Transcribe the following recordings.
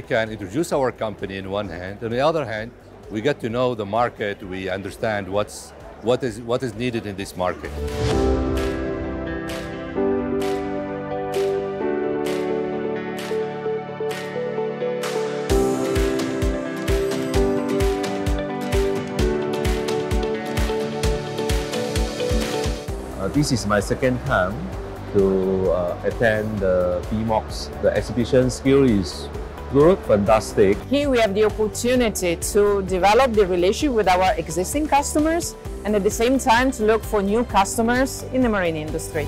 can introduce our company in one hand. On the other hand, we get to know the market. We understand what is needed in this market. This is my second time to attend the BIMOX. The exhibition skill is good, fantastic. Here we have the opportunity to develop the relationship with our existing customers and at the same time to look for new customers in the marine industry.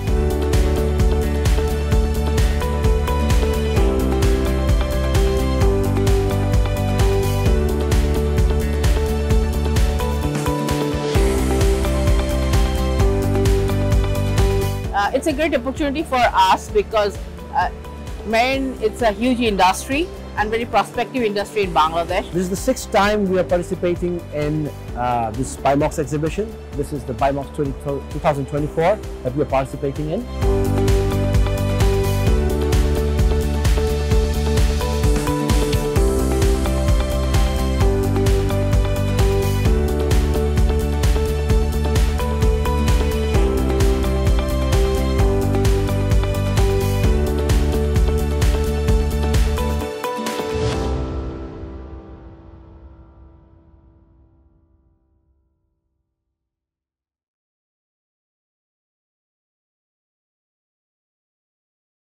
It's a great opportunity for us because marine, it's a huge industry and very prospective industry in Bangladesh. This is the 6th time we are participating in this BIMOX exhibition. This is the BIMOX 2024 that we are participating in.